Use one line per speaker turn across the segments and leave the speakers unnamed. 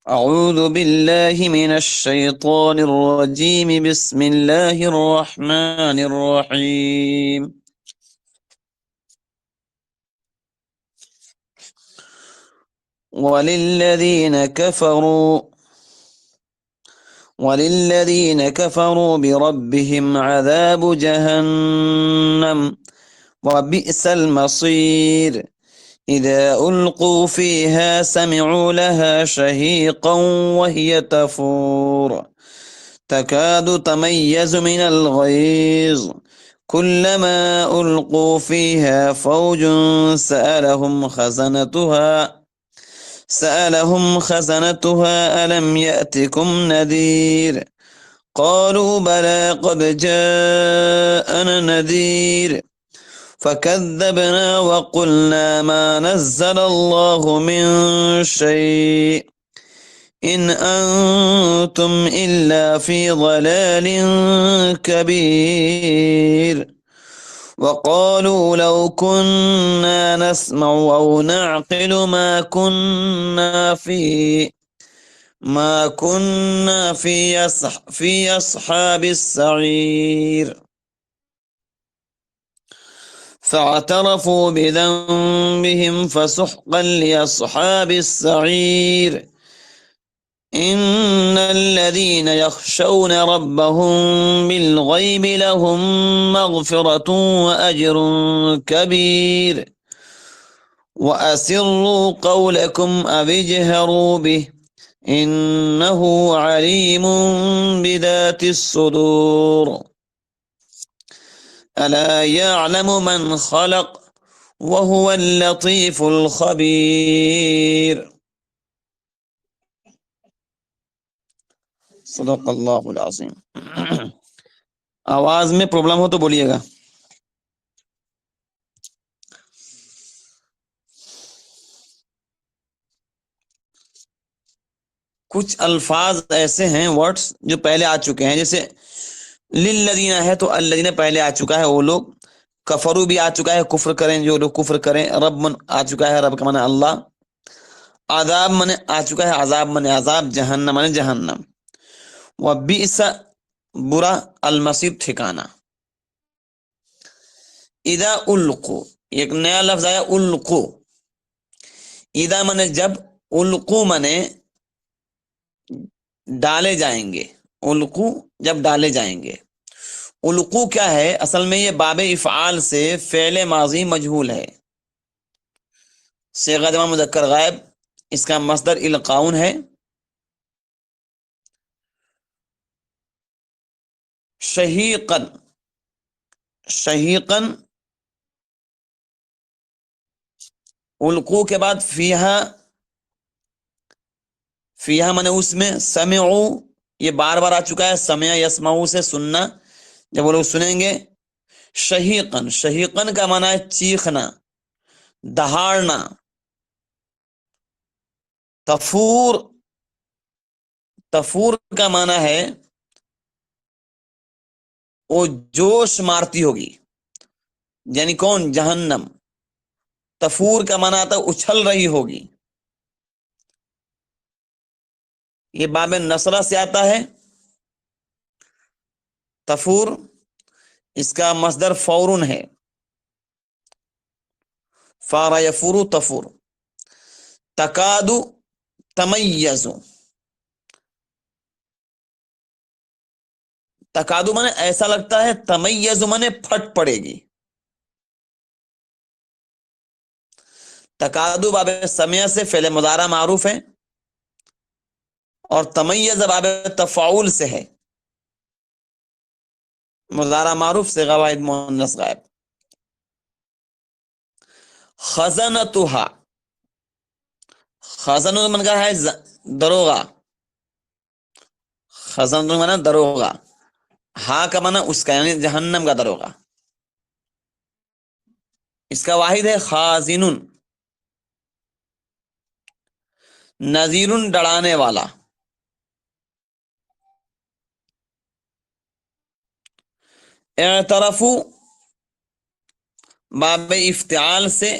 أعوذ بالله من الشيطان الرجيم بسم الله الرحمن الرحيم وللذين كفروا بربهم عذاب جهنم وبئس المصير إذا ألقوا فيها سمعوا لها شهيقا وهي تفور تكاد تميز من الغيظ كلما ألقوا فيها فوج سألهم خزنتها ألم يأتكم نذير قالوا بلى قد جاءنا نذير فكذبنا وقلنا ما نزل الله من شيء إن أنتم إلا في ضلال كبير وقالوا لو كنا نسمع أو نعقل ما كنا في أصحاب السعير فاعترفوا بذنبهم فسحقا لأصحاب السعير إن الذين يخشون ربهم بالغيب لهم مغفرة وأجر كبير وأسروا قولكم أو اجهروا به إنه عليم بذات الصدور ألا يعلم من خلق وهو اللطيف الخبير صدق اللہ العظیم. آواز میں پرابلم ہو تو بولیے گا. کچھ الفاظ ایسے ہیں ورڈز جو پہلے آ چکے ہیں، جیسے للذین ہے تو الذین پہلے آ چکا ہے، وہ لوگ. کفرو بھی آ چکا ہے، کفر کریں جو لوگ کفر کریں. رب من آ چکا ہے، رب کا معنی اللہ. عذاب من آ چکا ہے، عذاب من عذاب. جہنم من جہنم. وبئس برا، المصیر ٹھکانہ. اذا القو، ایک نیا لفظ آیا القو. اذا من جب، القو من ڈالے جائیں گے. القو جب ڈالے جائیں گے. القو کیا ہے؟ اصل میں یہ باب افعال سے فعل ماضی مجہول ہے. صیغہ جمع مذکر غائب، اس کا مصدر القاؤن ہے. شہیقن، شہیقن. القو کے بعد فیہا، فیہا منے اس میں. سمعو یہ بار بار آ چکا ہے، سمع یسمعو سے سننا، جب وہ لوگ سنیں گے. شہیقن، شہیقن کا معنی ہے چیخنا، دہاڑنا. تفور، تفور کا معنی ہے وہ جوش مارتی ہوگی، یعنی کون؟ جہنم. تفور کا معنی آتا ہے اچھل رہی ہوگی. یہ باب نصرہ سے آتا ہے تفور. اس کا مصدر فورن ہے، فار یفور تفور. تکادو تمیزو، تکادو مانے ایسا لگتا ہے، تمیزو مانے پھٹ پڑے گی. تکادو باب سمع سے فعل مضارع معروف ہے، اور تمیز باب تفاعل سے ہے، مضارع معروف سے واحد مؤنث غائب. خزنتها، خزن من کا ہے دروغہ، خزن مانا دروغہ. ہاں کا مانا اس کا، یعنی جہنم کا دروغہ. اس کا واحد ہے خازن. نذیر ڈرانے والا. اعترفو باب افتعال سے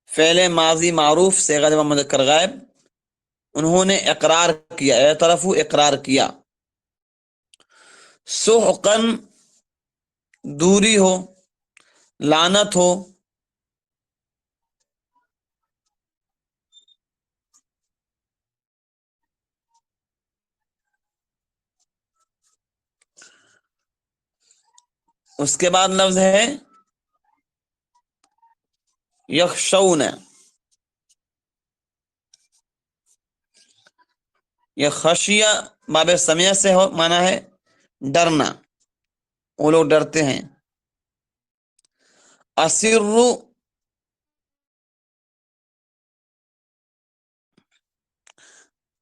فعل ماضی معروف صیغہ جمع مذکر غائب. انہوں نے اقرار کیا، اعترفو اقرار کیا، سحقن دوری ہو، لعنت ہو، اس کے بعد لفظ ہے یخشون، یہ خشیہ باب سمیع سے ہو مانا ہے ڈرنا، وہ لوگ ڈرتے ہیں۔ اسرو،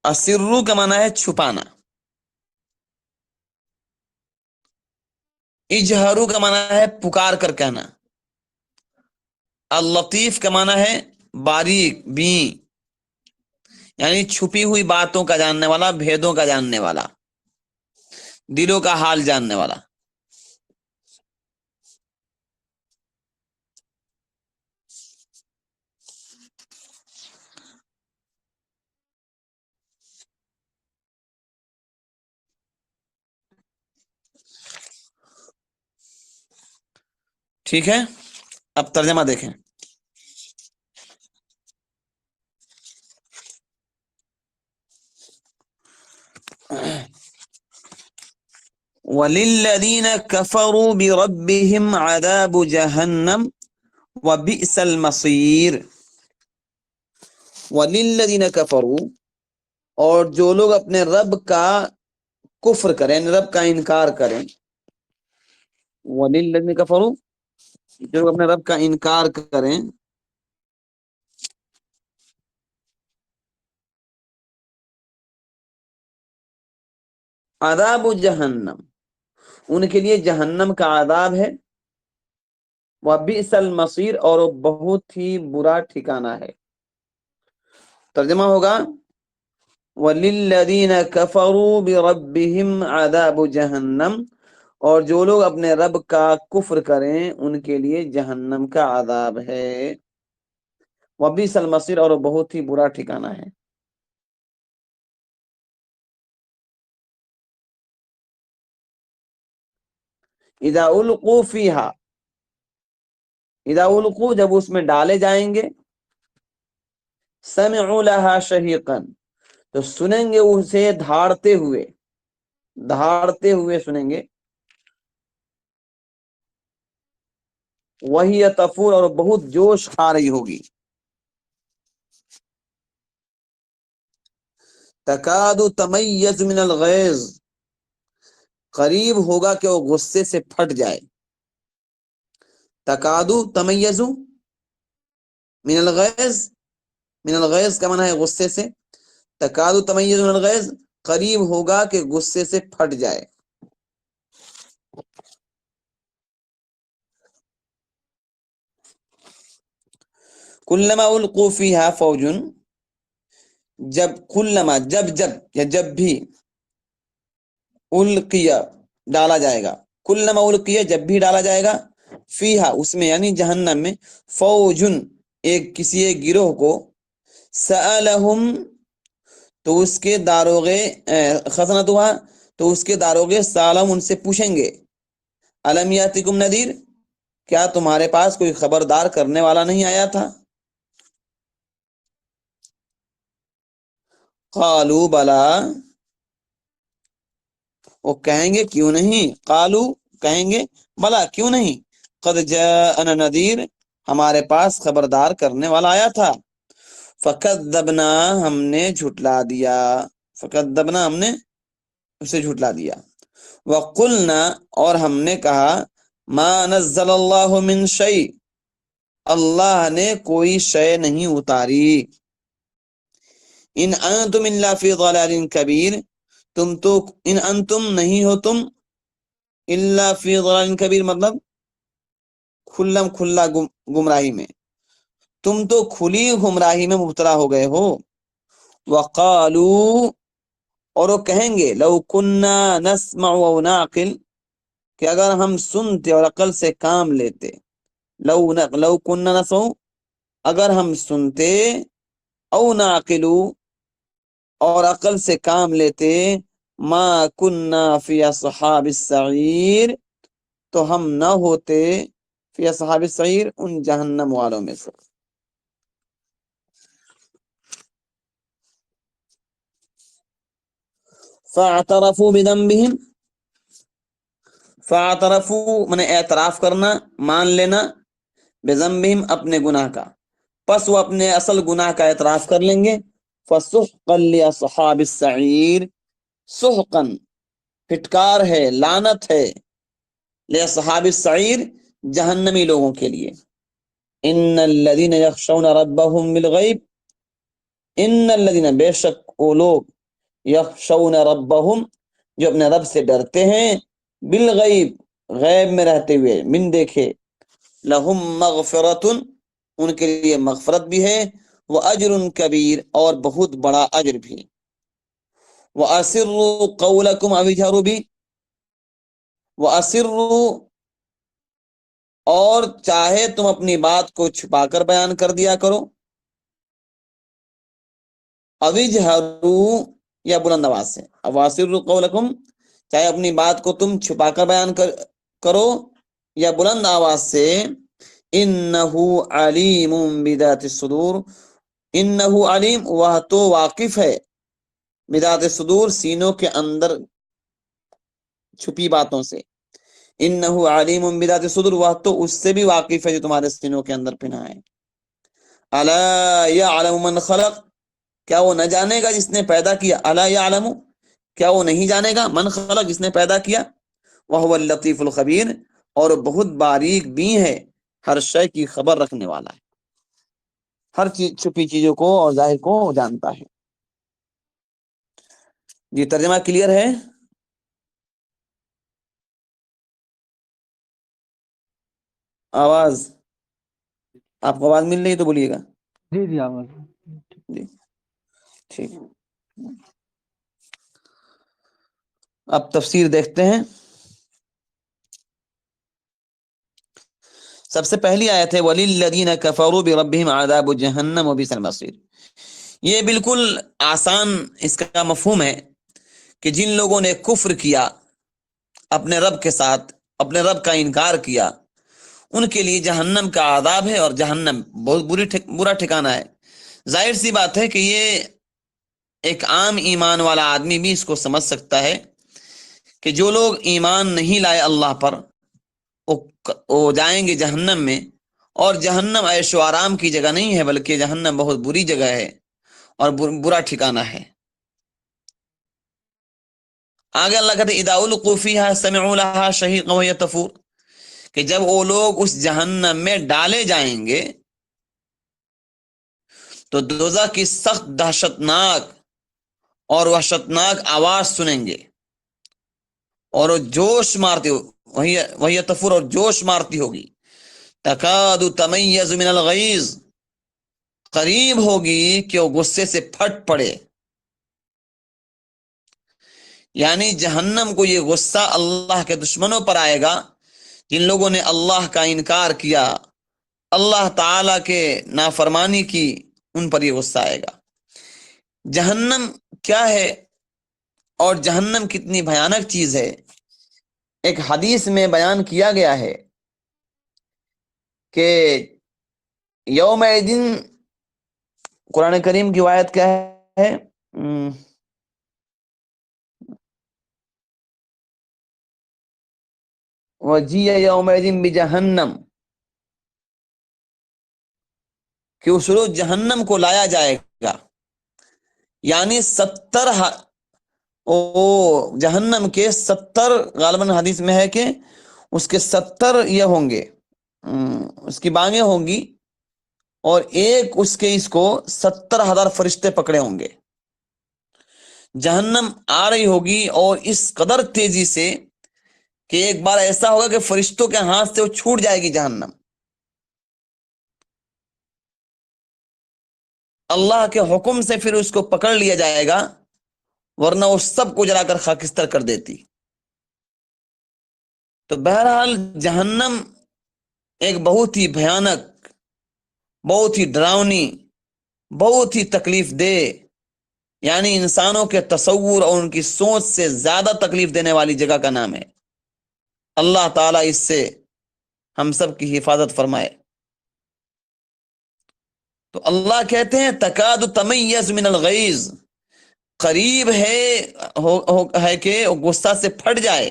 اسرو کا مانا ہے چھپانا۔ اجہرو کا مانا ہے پکار کر کہنا۔ اللطیف کا مانا ہے باریک بین، یعنی چھپی ہوئی باتوں کا جاننے والا، بھیدوں کا جاننے والا، دلوں کا حال جاننے والا۔ ٹھیک ہے، اب ترجمہ دیکھیں۔ وَلِلَّذِينَ كَفَرُوا بِرَبِّهِمْ عَذَابُ جَهَنَّمَ وَبِئْسَ الْمَصِيرُ۔ وَلِلَّذِينَ كَفَرُوا، اور جو لوگ اپنے رب کا کفر کریں، رب کا انکار کریں، وَلِلَّذِينَ كَفَرُوا، جو لوگ اپنے رب کا انکار کریں، عذاب جہنم، ان کے لیے جہنم کا عذاب ہے، وَبِئْسَ الْمَصِيرُ، اور وہ بہت ہی برا ٹھکانہ ہے۔ ترجمہ ہوگا وَلِلَّذِينَ كَفَرُوا بِرَبِّهِمْ عَذَابُ جَهَنَّمَ، اور جو لوگ اپنے رب کا کفر کریں ان کے لیے جہنم کا عذاب ہے، وَبِئْسَ الْمَصِيرُ، اور وہ بہت ہی برا ٹھکانہ ہے۔ اذا القوا فیہا، اذا القوا، جب اس میں ڈالے جائیں گے، سمعوا لها شہیقا، تو سنیں گے اسے دھاڑتے ہوئے، دھاڑتے ہوئے سنیں گے، وہی تفور، اور بہت جوش کھا رہی ہوگی، تکاد تمیز من الغیظ، قریب ہوگا کہ وہ غصے سے پھٹ جائے، تکاد تمیز من الغیظ، من الغیظ کا معنی ہے غصے سے، تکاد تمیز من الغیظ، قریب ہوگا کہ غصے سے پھٹ جائے۔ کلما القوا فیہا فوج، جب کلما، جب جب یا جب بھی، القیا ڈالا جائے گا، کلما القیا جب بھی ڈالا جائے گا، فیہا اس میں یعنی جہنم میں، فوجن ایک کسی ایک گروہ کو، سألہم تو اس کے داروغے، خزنتها تو اس کے داروغے، سالم ان سے پوچھیں گے، الم یاتکم نذیر، کیا تمہارے پاس کوئی خبردار کرنے والا نہیں آیا تھا؟ قالوا بلا، وہ کہیں گے کیوں نہیں، قالو کہیں گے، بلا کیوں نہیں، قد جاءنا نذیر، ہمارے پاس خبردار کرنے والا آیا تھا، فکذبنا ہم نے جھٹلا دیا، فکذبنا ہم نے اسے جھٹلا دیا، وقلنا اور ہم نے کہا، ما نزل اللہ من شیء، اللہ نے کوئی شے نہیں اتاری، ان انتم الا فی ضلال کبیر، تم تو ان انتم نہیں ہو تم، الا فی ضلال کبیر مطلب کھلم کھلا گمراہی میں، تم تو کھلی گمراہی میں مبتلا ہو گئے ہو۔ وقالو اور وہ کہیں گے، لو کننا نسمع او نعقل، کہ اگر ہم سنتے اور عقل سے کام لیتے، لو کننا نسمع، اگر ہم سنتے، او نعقلو اور عقل سے کام لیتے ما کننا فی اصحاب السعیر، تو ہم نہ ہوتے فی اصحاب السعیر ان جہنم والوں میں سے۔ فاعترفوا بذنبہم، فاعترفوا من اعتراف کرنا، مان لینا، بذنبہم اپنے گناہ کا، پس وہ اپنے اصل گناہ کا اعتراف کر لیں گے۔ فسحقا لاصحاب السعیر، سحقا پھٹکار ہے، لعنت ہے، لاصحاب السعیر جہنمی لوگوں کے لیے۔ ان الذین یخشون ربهم بالغیب، ان الذین بے شک وہ لوگ، یخشون ربهم جو اپنے رب سے ڈرتے ہیں، بالغیب غیب میں رہتے ہوئے، من دیکھے، لہم مغفرۃ ان کے لیے مغفرت بھی ہے، وہ اجر کبیر اور بہت بڑا اجر بھی۔ وَأَسِرُّوا قَوْلَكُمْ أَوِ اجْهَرُوا بِهِ، وَأَسِرُّوا اور چاہے تم اپنی بات کو چھپا کر بیان کر دیا کرو، أَوِ اجْهَرُوا یا بلند آواز سے، وَأَسِرُّوا قَوْلَكُمْ چاہے اپنی بات کو تم چھپا کر بیان کرو یا بلند آواز سے، انہو علیم بذات الصدور، انہو علیم وہ تو واقف ہے، بذات الصدور سینوں کے اندر چھپی باتوں سے، انہو علیم بذات الصدور وہ تو اس سے بھی واقف ہے جو تمہارے سینوں کے اندر پنہا ہے۔ الا یعلم من خلق، کیا وہ نہ جانے گا جس نے پیدا کیا، الا یعلم کیا وہ نہیں جانے گا، من خلق جس نے پیدا کیا، وہو اللطیف الخبیر اور بہت باریک بھی ہے، ہر شے کی خبر رکھنے والا ہے، ہر چیز چھپی چیزوں کو اور ظاہر کو جانتا ہے۔ جی ترجمہ کلیئر ہے؟ آواز آپ کو آواز مل رہی ہے تو بولیے گا۔
جی جی آواز
جی ٹھیک، اب تفسیر دیکھتے ہیں۔ سب سے پہلی آیت ہے وَلِلَّذِينَ كَفَرُوا بِرَبِّهِمْ عَذَابُ جَهَنَّمَ وَبِئْسَ الْمَصِيرُ، یہ بالکل آسان اس کا مفہوم ہے کہ جن لوگوں نے کفر کیا اپنے رب کے ساتھ، اپنے رب کا انکار کیا، ان کے لیے جہنم کا عذاب ہے، اور جہنم بہت برا ٹھکانہ ہے۔ ظاہر سی بات ہے کہ یہ ایک عام ایمان والا آدمی بھی اس کو سمجھ سکتا ہے کہ جو لوگ ایمان نہیں لائے اللہ پر وہ جائیں گے جہنم میں، اور جہنم عیش و آرام کی جگہ نہیں ہے بلکہ جہنم بہت بری جگہ ہے اور برا ٹھکانہ ہے۔ آگے اللہ کہتے ہیں اذا القوا فیہا سمعوا لہا شہیقا وہی تفور، کہ جب وہ لوگ اس جہنم میں ڈالے جائیں گے تو دوزخ کی سخت دہشتناک اور وحشتناک آواز سنیں گے، اور وہ جوش مارتی وہی تفور اور جوش مارتی ہوگی، تکاد تمیز من الغیظ قریب ہوگی کہ وہ غصے سے پھٹ پڑے، یعنی جہنم کو یہ غصہ اللہ کے دشمنوں پر آئے گا، جن لوگوں نے اللہ کا انکار کیا، اللہ تعالی کے نافرمانی کی، ان پر یہ غصہ آئے گا۔ جہنم کیا ہے اور جہنم کتنی بھیانک چیز ہے، ایک حدیث میں بیان کیا گیا ہے کہ یوم دن، قرآن کریم کی آیت کیا ہے، وَجِیَ یومئذ بجہنم، کہ اس روز جہنم کو لایا جائے گا، یعنی 70 جہنم کے 70، غالباً حدیث میں ہے کہ اس کے 70 یہ ہوں گے، اس کی بانگیں ہوں گی، اور ایک اس کو 70,000 فرشتے پکڑے ہوں گے۔ جہنم آ رہی ہوگی اور اس قدر تیزی سے کہ ایک بار ایسا ہوگا کہ فرشتوں کے ہاتھ سے وہ چھوٹ جائے گی جہنم، اللہ کے حکم سے پھر اس کو پکڑ لیا جائے گا، ورنہ وہ سب کو جلا کر خاکستر کر دیتی۔ تو بہرحال جہنم ایک بہت ہی بھیانک، بہت ہی ڈراؤنی، بہت ہی تکلیف دہ یعنی انسانوں کے تصور اور ان کی سوچ سے زیادہ تکلیف دینے والی جگہ کا نام ہے۔ اللہ تعالیٰ اس سے ہم سب کی حفاظت فرمائے۔ تو اللہ کہتے ہیں تکاد تمیز من الغیظ، قریب ہے کہ غصہ سے پھٹ جائے۔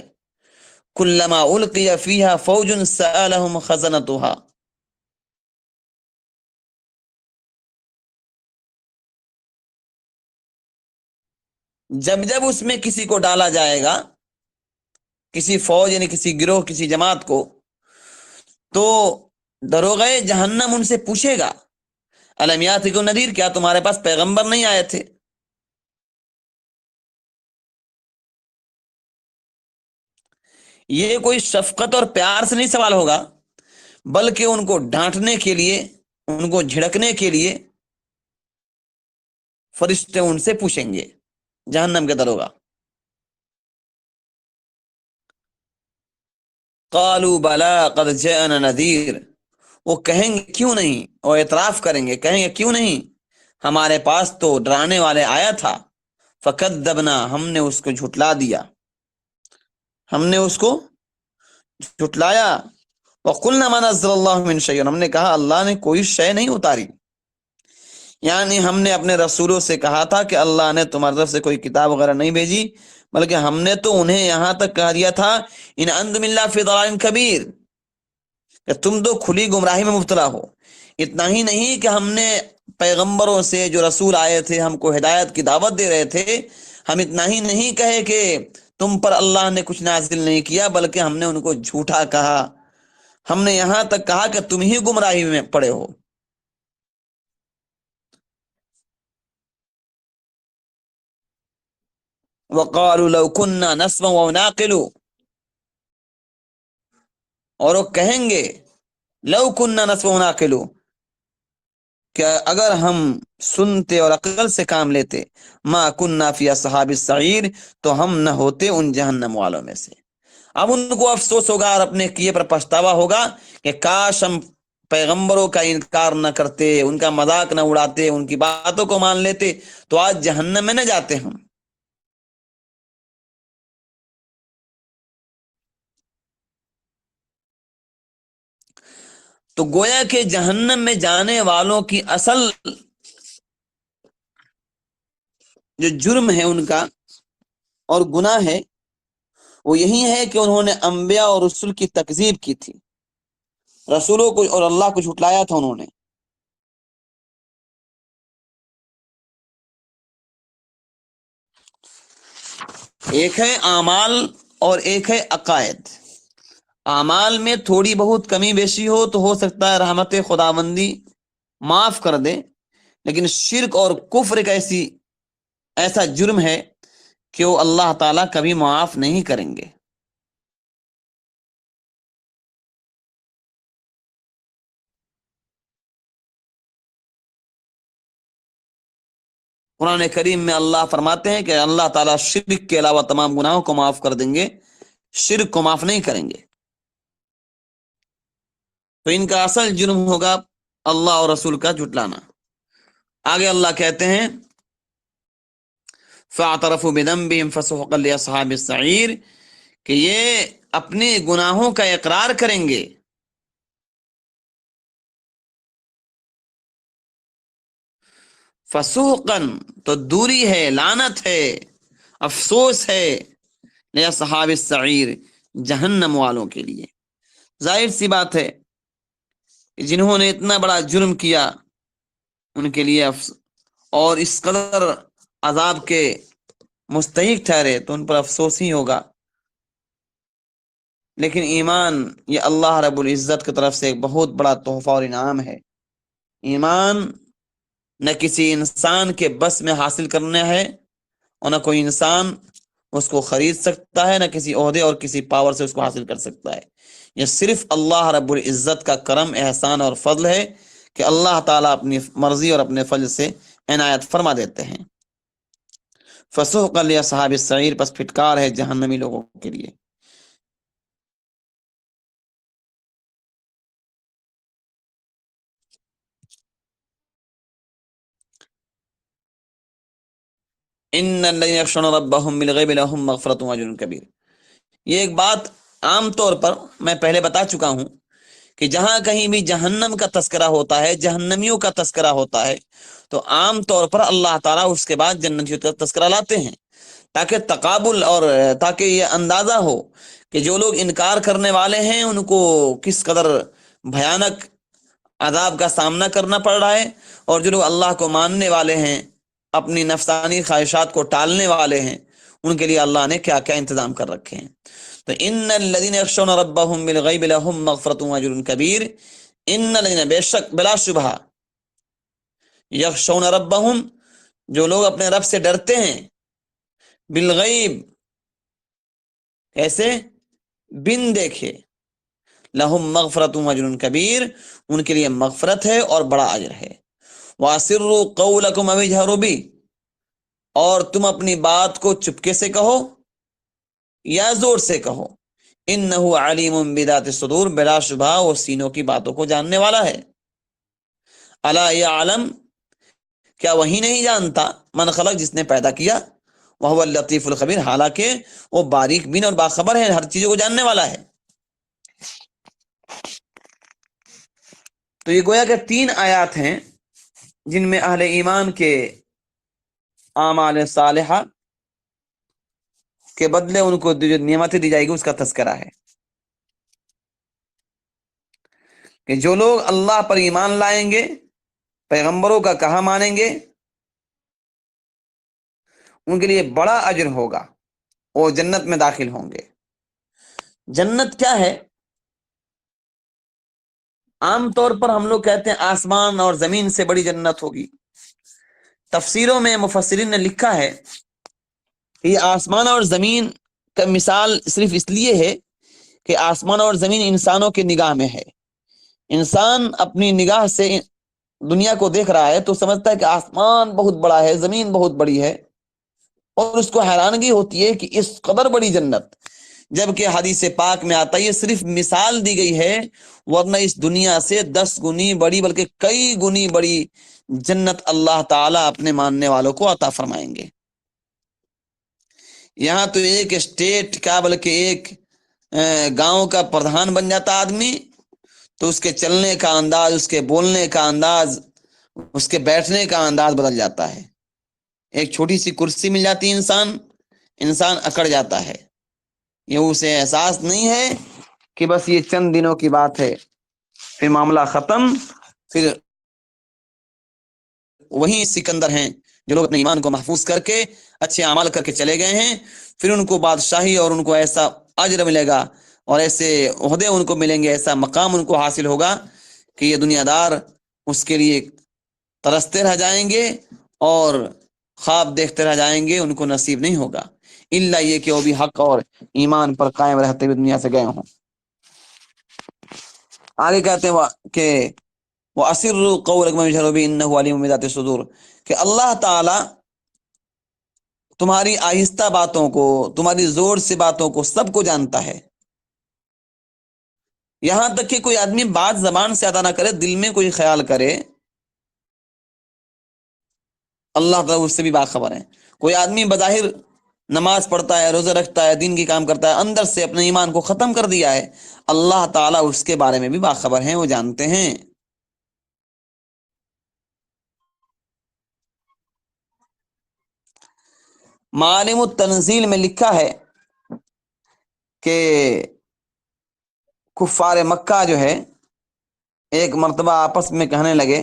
کلما القی فیہا فوج سألہم خزنتہا، جب جب اس میں کسی کو ڈالا جائے گا، کسی فوج یعنی کسی گروہ کسی جماعت کو، تو دروغے جہنم ان سے پوچھے گا الم یاتکم نذیر، کیا تمہارے پاس پیغمبر نہیں آئے تھے؟ یہ کوئی شفقت اور پیار سے نہیں سوال ہوگا، بلکہ ان کو ڈانٹنے کے لیے، ان کو جھڑکنے کے لیے فرشتے ان سے پوچھیں گے، جہنم کے دروغہ۔ قالوا بلا قد جاءنا نذیر، وہ کہیں گے کیوں نہیں، اور اعتراف کریں گے، کہیں گے کیوں نہیں، ہمارے پاس تو ڈرانے والے آیا تھا۔ فکذبنا، ہم نے اس کو جھٹلا دیا، ہم نے اس کو جھٹلایا۔ وقلنا ما نزل اللہ من شیء، ہم نے کہا اللہ نے کوئی شے نہیں اتاری، یعنی ہم نے اپنے رسولوں سے کہا تھا کہ اللہ نے تمہاری طرف سے کوئی کتاب وغیرہ نہیں بھیجی، بلکہ ہم نے تو انہیں یہاں تک کہہ دیا تھا ان انتم الا فی ضلال کبیر، کہ تم تو کھلی گمراہی میں مبتلا ہو۔ اتنا ہی نہیں کہ ہم نے پیغمبروں سے جو رسول آئے تھے ہم کو ہدایت کی دعوت دے رہے تھے، ہم اتنا ہی نہیں کہے کہ تم پر اللہ نے کچھ نازل نہیں کیا، بلکہ ہم نے ان کو جھوٹا کہا، ہم نے یہاں تک کہا کہ تم ہی گمراہی میں پڑے ہو۔ وقالوا لو كنا نسمع ونعقل، اور وہ کہیں گے لو كنا نسمع ونعقل، کہ اگر ہم سنتے اور عقل سے کام لیتے، ما كنا فی اصحاب السعیر، تو ہم نہ ہوتے ان جہنم والوں میں سے۔ اب ان کو افسوس ہوگا اور اپنے کیے پر پچھتاوا ہوگا کہ کاش ہم پیغمبروں کا انکار نہ کرتے، ان کا مذاق نہ اڑاتے، ان کی باتوں کو مان لیتے، تو آج جہنم میں نہ جاتے ہم۔ تو گویا کہ جہنم میں جانے والوں کی اصل جو جرم ہے ان کا اور گناہ ہے، وہ یہی ہے کہ انہوں نے انبیاء اور رسول کی تکذیب کی تھی، رسولوں کو اور اللہ کو جھٹلایا تھا انہوں نے۔ ایک ہے اعمال اور ایک ہے عقائد۔ اعمال میں تھوڑی بہت کمی بیشی ہو تو ہو سکتا ہے رحمت خداوندی معاف کر دے، لیکن شرک اور کفر ایک ایسا جرم ہے کہ وہ اللہ تعالیٰ کبھی معاف نہیں کریں گے۔ قرآن کریم میں اللہ فرماتے ہیں کہ اللہ تعالیٰ شرک کے علاوہ تمام گناہوں کو معاف کر دیں گے، شرک کو معاف نہیں کریں گے۔ تو ان کا اصل جرم ہوگا اللہ اور رسول کا جھٹلانا۔ آگے اللہ کہتے ہیں فَاعْتَرَفُوا بِذَنبِهِمْ فَسُحْقًا لِّأَصْحَابِ السَّعِيرِ، کہ یہ اپنے گناہوں کا اقرار کریں گے، فسوقاً تو دوری ہے، لعنت ہے، افسوس ہے، لِأَصْحَابِ السَّعِيرِ جہنم والوں کے لیے۔ ظاہر سی بات ہے کہ جنہوں نے اتنا بڑا جرم کیا ان کے لیے اور اس قدر عذاب کے مستحق ٹھہرے تو ان پر افسوس ہی ہوگا۔ لیکن ایمان یہ اللہ رب العزت کی طرف سے ایک بہت بڑا تحفہ اور انعام ہے۔ ایمان نہ کسی انسان کے بس میں حاصل کرنا ہے، اور نہ کوئی انسان اس کو خرید سکتا ہے، نہ کسی عہدے اور کسی پاور سے اس کو حاصل کر سکتا ہے۔ یہ صرف اللہ رب العزت کا کرم، احسان اور فضل ہے کہ اللہ تعالیٰ اپنی مرضی اور اپنے فضل سے عنایت فرما دیتے ہیں۔ فسحقا لاصحاب السعیر، پس پھٹکار ہے جہنمی لوگوں کے لیے۔ ان الذین یخشون ربهم بالغیب لهم مغفرۃ واجر کبیر. یہ ایک بات عام طور پر میں پہلے بتا چکا ہوں کہ جہاں کہیں بھی جہنم کا تذکرہ ہوتا ہے، جہنمیوں کا تذکرہ ہوتا ہے، تو عام طور پر اللہ تعالیٰ اس کے بعد جنتیوں کا تذکرہ لاتے ہیں، تاکہ تقابل اور تاکہ یہ اندازہ ہو کہ جو لوگ انکار کرنے والے ہیں ان کو کس قدر بھیانک عذاب کا سامنا کرنا پڑ رہا ہے، اور جو لوگ اللہ کو ماننے والے ہیں، اپنی نفسانی خواہشات کو ٹالنے والے ہیں، ان کے لیے اللہ نے کیا کیا انتظام کر رکھے ہیں. تو ان الذین یخشون ربهم بالغیب لهم مغفرۃ واجر کبیر. ان الذین، بے شک بلا شبہ، یخشون ربهم، جو لوگ اپنے رب سے ڈرتے ہیں، بالغیب، کیسے؟ بن دیکھے، لہم مغفرۃ واجر کبیر، ان کے لیے مغفرت ہے اور بڑا اجر ہے. واسروا قولکم او اجہروا بہ، اور تم اپنی بات کو چپکے سے کہو یا زور سے کہو. انہ علیم بذات الصدور، بلا شبہ وہ سینوں کی باتوں کو جاننے والا ہے. الا یعلم، کیا وہی نہیں جانتا، من خلق، جس نے پیدا کیا، وہو اللطیف الخبیر، حالانکہ وہ باریک بین اور باخبر ہے، ہر چیزوں کو جاننے والا ہے. تو یہ گویا کہ 3 آیات ہیں جن میں اہل ایمان کے اعمال صالحہ کے بدلے ان کو جو نعمتیں دی جائے گی اس کا تذکرہ ہے، کہ جو لوگ اللہ پر ایمان لائیں گے، پیغمبروں کا کہا مانیں گے، ان کے لیے بڑا اجر ہوگا، وہ جنت میں داخل ہوں گے. جنت کیا ہے؟ عام طور پر ہم لوگ کہتے ہیں آسمان اور زمین سے بڑی جنت ہوگی. تفسیروں میں مفسرین نے لکھا ہے کہ یہ آسمان اور زمین کا مثال صرف اس لیے ہے کہ آسمان اور زمین انسانوں کی نگاہ میں ہے. انسان اپنی نگاہ سے دنیا کو دیکھ رہا ہے تو سمجھتا ہے کہ آسمان بہت بڑا ہے، زمین بہت بڑی ہے، اور اس کو حیرانگی ہوتی ہے کہ اس قدر بڑی جنت، جبکہ حدیث پاک میں آتا ہے یہ صرف مثال دی گئی ہے، ورنہ اس دنیا سے 10 گنی بڑی، بلکہ کئی گنی بڑی جنت اللہ تعالیٰ اپنے ماننے والوں کو عطا فرمائیں گے. یہاں تو ایک اسٹیٹ کا، بلکہ ایک گاؤں کا پردھان بن جاتا آدمی تو اس کے چلنے کا انداز، اس کے بولنے کا انداز، اس کے بیٹھنے کا انداز بدل جاتا ہے. ایک چھوٹی سی کرسی مل جاتی انسان اکڑ جاتا ہے. یہ اسے احساس نہیں ہے کہ بس یہ چند دنوں کی بات ہے، پھر معاملہ ختم. پھر وہی سکندر ہیں جو لوگ اپنے ایمان کو محفوظ کر کے اچھے اعمال کر کے چلے گئے ہیں، پھر ان کو بادشاہی اور ان کو ایسا اجر ملے گا اور ایسے عہدے ان کو ملیں گے، ایسا مقام ان کو حاصل ہوگا کہ یہ دنیا دار اس کے لیے ترستے رہ جائیں گے اور خواب دیکھتے رہ جائیں گے، ان کو نصیب نہیں ہوگا، الا یہ کہ وہ بھی حق اور ایمان پر قائم رہتے ہوئے دنیا سے گئے ہوں. آگے کہتے ہیں کہ وَأَسِرُّوا قَوْلَكُمْ وَاجْهَرُوا بِهِ إِنَّهُ عَلِيمٌ بِذَاتِ الصُّدُورِ، کہ اللہ تعالی تمہاری آہستہ باتوں کو، تمہاری زور سے باتوں کو، سب کو جانتا ہے. یہاں تک کہ کوئی آدمی بات زبان سے ادا نہ کرے، دل میں کوئی خیال کرے، اللہ تعالیٰ اس سے بھی باخبر ہے. کوئی آدمی بظاہر نماز پڑھتا ہے، روزہ رکھتا ہے، دین کی کام کرتا ہے، اندر سے اپنے ایمان کو ختم کر دیا ہے، اللہ تعالیٰ اس کے بارے میں بھی باخبر ہیں، وہ جانتے ہیں. معالم التنزیل میں لکھا ہے کہ کفار مکہ جو ہے ایک مرتبہ آپس میں کہنے لگے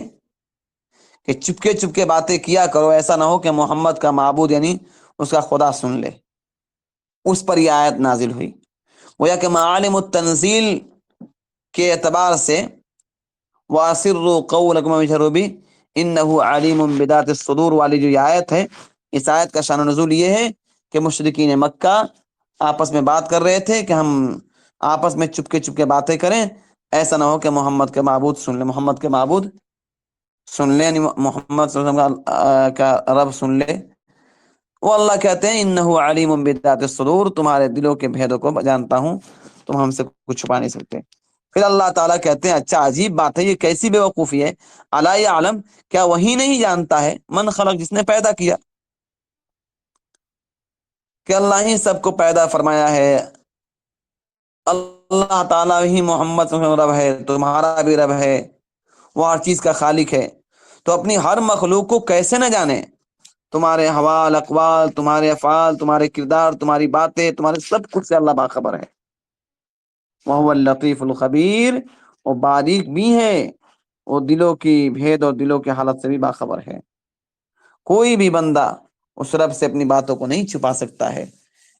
کہ چپکے چپکے باتیں کیا کرو، ایسا نہ ہو کہ محمد کا معبود یعنی اس کا خدا سن لے. اس پر یہ آیت نازل ہوئی. گویا کہ معالم التنزیل کے اعتبار سے وَأَسِرُّوا قَوْلَكُمْ وَاجْهَرُوا بِهِ إِنَّهُ عَلِيمٌ بِذَاتِ الصُّدُورِ والی جو آیت ہے، اس آیت کا شان نزول یہ ہے کہ مشرکین مکہ آپس میں بات کر رہے تھے کہ ہم آپس میں چپکے چپکے باتیں کریں، ایسا نہ ہو کہ محمد کے معبود سن لے، محمد کے معبود سن لے، یعنی محمد صلی اللہ علیہ وسلم کا رب سن لے. وہ اللہ کہتے ہیں انہ علیم بذات الصدور، تمہارے دلوں کے بھیدوں کو جانتا ہوں، تم ہم سے کچھ چھپا نہیں سکتے. پھر اللہ تعالیٰ کہتے ہیں اچھا عجیب بات ہے، یہ کیسی بے وقوفی ہے، الا یعلم، کیا وہی نہیں جانتا ہے، من خلق، جس نے پیدا کیا. کہ اللہ ہی سب کو پیدا فرمایا ہے، اللہ تعالیٰ ہی محمد صلی اللہ علیہ وسلم رب ہے، تمہارا بھی رب ہے، وہ ہر چیز کا خالق ہے، تو اپنی ہر مخلوق کو کیسے نہ جانے؟ تمہارے حوال، اقوال، تمہارے افعال، تمہارے کردار، تمہاری باتیں، تمہارے سب کچھ سے اللہ باخبر ہے۔ وہ اللطیف الخبیر، وہ باریک بھی ہے، وہ دلوں کی بھید اور دلوں کی حالت سے بھی باخبر ہے۔ کوئی بھی بندہ اس رب سے اپنی باتوں کو نہیں چھپا سکتا ہے۔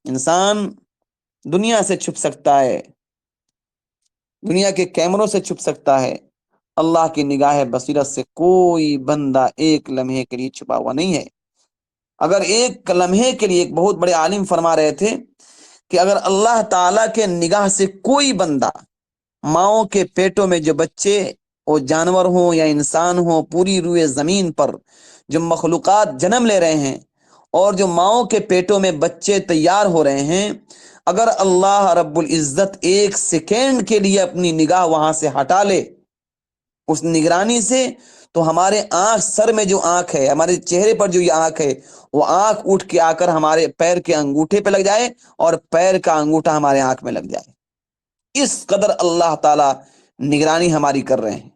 انسان دنیا سے چھپ سکتا ہے، دنیا کے کیمروں سے چھپ سکتا ہے، اللہ کی نگاہ بصیرت سے کوئی بندہ ایک لمحے کے لیے چھپا ہوا نہیں ہے۔ اگر ایک لمحے کے لیے، ایک بہت بڑے عالم فرما رہے تھے کہ اگر اللہ تعالیٰ کے نگاہ سے کوئی بندہ، ماؤں کے پیٹوں میں جو بچے، وہ جانور ہوں یا انسان ہوں، پوری روئے زمین پر جو مخلوقات جنم لے رہے ہیں اور جو ماؤں کے پیٹوں میں بچے تیار ہو رہے ہیں، اگر اللہ رب العزت ایک سیکنڈ کے لیے اپنی نگاہ وہاں سے ہٹا لے اس نگرانی سے، تو ہمارے آنکھ، سر میں جو آنکھ ہے، ہمارے چہرے پر جو یہ آنکھ ہے، وہ آنکھ اٹھ کے آ کر ہمارے پیر کے انگوٹھے پہ لگ جائے اور پیر کا انگوٹھا ہمارے آنکھ میں لگ جائے۔ اس قدر اللہ تعالی نگرانی ہماری کر رہے ہیں۔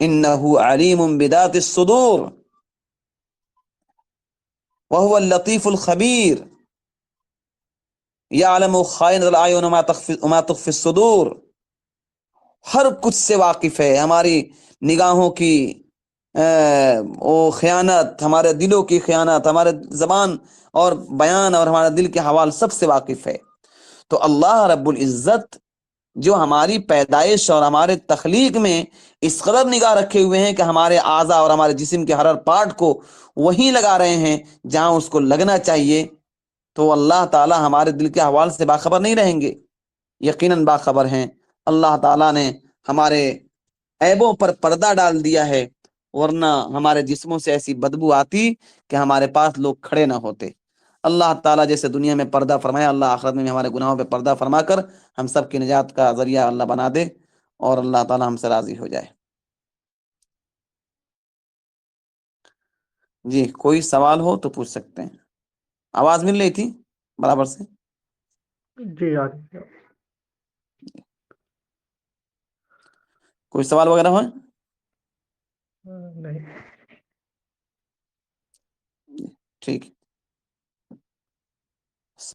انہ علیم بذات الصدور وهو اللطیف الخبیر یعلم خائنۃ الاعین وما تخفی الصدور، ہر کچھ سے واقف ہے، ہماری نگاہوں کی وہ خیانت، ہمارے دلوں کی خیانت، ہمارے زبان اور بیان اور ہمارے دل کے حوال سب سے واقف ہے۔ تو اللہ رب العزت جو ہماری پیدائش اور ہمارے تخلیق میں اس قدر نگاہ رکھے ہوئے ہیں کہ ہمارے اعضاء اور ہمارے جسم کے ہر پارٹ کو وہیں لگا رہے ہیں جہاں اس کو لگنا چاہیے، تو اللہ تعالی ہمارے دل کے احوال سے باخبر نہیں رہیں گے؟ یقیناً باخبر ہیں۔ اللہ تعالیٰ نے ہمارے عیبوں پر پردہ ڈال دیا ہے، ورنہ ہمارے جسموں سے ایسی بدبو آتی کہ ہمارے پاس لوگ کھڑے نہ ہوتے۔ اللہ تعالیٰ جیسے دنیا میں پردہ فرمایا، اللہ آخرت میں ہمارے گناہوں پہ پردہ فرما کر ہم سب کی نجات کا ذریعہ اللہ بنا دے، اور اللہ تعالیٰ ہم سے راضی ہو جائے۔ جی کوئی سوال ہو تو پوچھ سکتے ہیں۔ آواز مل رہی تھی برابر سے؟
جی
کوئی سوال وغیرہ ہو؟
نہیں۔
ٹھیک۔